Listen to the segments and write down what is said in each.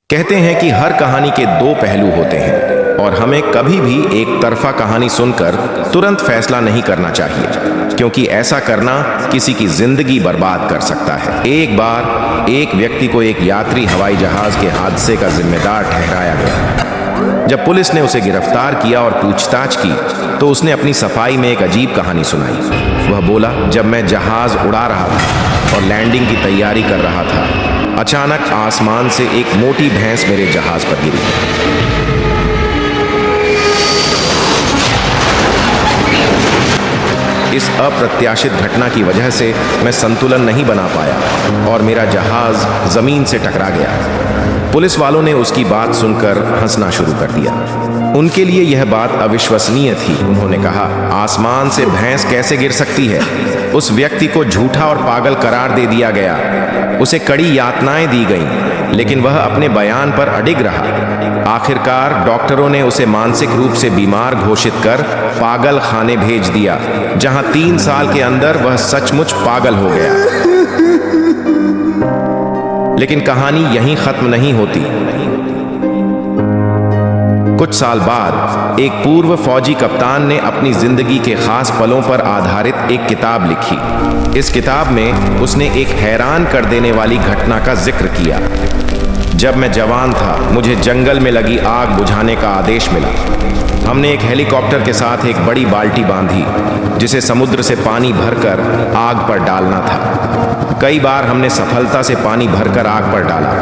कहते हैं कि हर कहानी के दो पहलू होते हैं और हमें कभी भी एक तरफा कहानी सुनकर तुरंत फैसला नहीं करना चाहिए, क्योंकि ऐसा करना किसी की जिंदगी बर्बाद कर सकता है। एक बार एक व्यक्ति को एक यात्री हवाई जहाज के हादसे का जिम्मेदार ठहराया गया। जब पुलिस ने उसे गिरफ्तार किया और पूछताछ की तो उसने अपनी सफाई में एक अजीब कहानी सुनाई। वह बोला, जब मैं जहाज उड़ा रहा था और लैंडिंग की तैयारी कर रहा था, अचानक आसमान से एक मोटी भैंस मेरे जहाज पर गिरी। इस अप्रत्याशित घटना की वजह से मैं संतुलन नहीं बना पाया और मेरा जहाज जमीन से टकरा गया। पुलिस वालों ने उसकी बात सुनकर हंसना शुरू कर दिया। उनके लिए यह बात अविश्वसनीय थी। उन्होंने कहा, आसमान से भैंस कैसे गिर सकती है? उस व्यक्ति को झूठा और पागल करार दे दिया गया। उसे कड़ी यातनाएं दी गईं, लेकिन वह अपने बयान पर अडिग रहा। आखिरकार डॉक्टरों ने उसे मानसिक रूप से बीमार घोषित कर पागल खाने भेज दिया, जहां 3 साल के अंदर वह सचमुच पागल हो गया। लेकिन कहानी यहीं खत्म नहीं होती। कुछ साल बाद एक पूर्व फौजी कप्तान ने अपनी जिंदगी के खास पलों पर आधारित एक किताब लिखी। इस किताब में उसने एक हैरान कर देने वाली घटना का जिक्र किया। जब मैं जवान था, मुझे जंगल में लगी आग बुझाने का आदेश मिला। हमने एक हेलीकॉप्टर के साथ एक बड़ी बाल्टी बांधी, जिसे समुद्र से पानी भरकर आग पर डालना था। कई बार हमने सफलता से पानी भरकर आग पर डाला,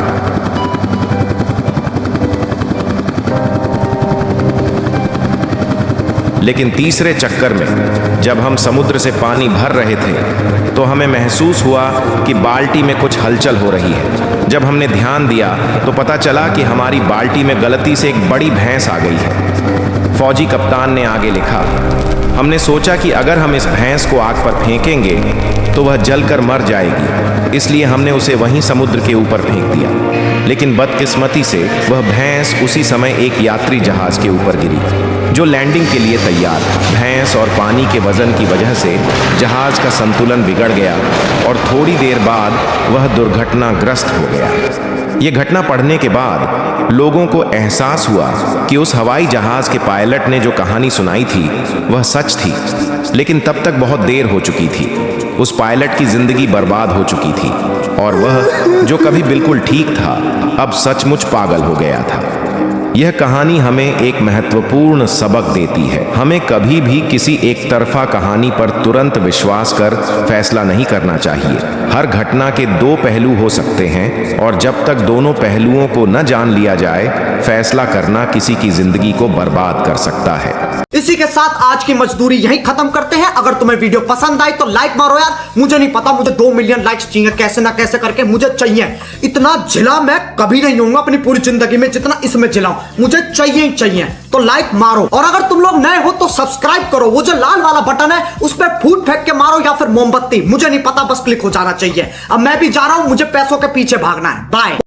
लेकिन तीसरे चक्कर में जब हम समुद्र से पानी भर रहे थे तो हमें महसूस हुआ कि बाल्टी में कुछ हलचल हो रही है। जब हमने ध्यान दिया तो पता चला कि हमारी बाल्टी में गलती से एक बड़ी भैंस आ गई है। फौजी कप्तान ने आगे लिखा, हमने सोचा कि अगर हम इस भैंस को आग पर फेंकेंगे तो वह जलकर मर जाएगी, इसलिए हमने उसे वहीं समुद्र के ऊपर फेंक दिया। लेकिन बदकिस्मती से वह भैंस उसी समय एक यात्री जहाज के ऊपर गिरी जो लैंडिंग के लिए तैयार था। भैंस और पानी के वजन की वजह से जहाज का संतुलन बिगड़ गया और थोड़ी देर बाद वह दुर्घटनाग्रस्त हो गया। ये घटना पढ़ने के बाद लोगों को एहसास हुआ कि उस हवाई जहाज के पायलट ने जो कहानी सुनाई थी वह सच थी, लेकिन तब तक बहुत देर हो चुकी थी। उस पायलट की जिंदगी बर्बाद हो चुकी थी और वह जो कभी बिल्कुल ठीक था, अब सचमुच पागल हो गया था। यह कहानी हमें एक महत्वपूर्ण सबक देती है। हमें कभी भी किसी एक तरफा कहानी पर तुरंत विश्वास कर फैसला नहीं करना चाहिए। हर घटना के दो पहलू हो सकते हैं और जब तक दोनों पहलुओं को न जान लिया जाए, फैसला करना किसी की जिंदगी को बर्बाद कर सकता है। इसी के साथ आज की मजदूरी यहीं खत्म करते हैं। अगर तुम्हें वीडियो पसंद आई तो लाइक मारो यार। मुझे नहीं पता, मुझे 2 मिलियन लाइक्स चाहिए, कैसे ना कैसे करके मुझे चाहिए। इतना झिला मैं कभी नहीं होऊंगा अपनी पूरी जिंदगी में जितना इसमें झिलाऊं। मुझे चाहिए ही चाहिए, तो लाइक मारो। और अगर तुम लोग नए हो तो सब्सक्राइब करो। वो जो लाल वाला बटन है उस पर फूट फेंक के मारो या फिर मोमबत्ती, मुझे नहीं पता, बस क्लिक हो जाना चाहिए। अब मैं भी जा रहा हूं, मुझे पैसों के पीछे भागना है। बाय।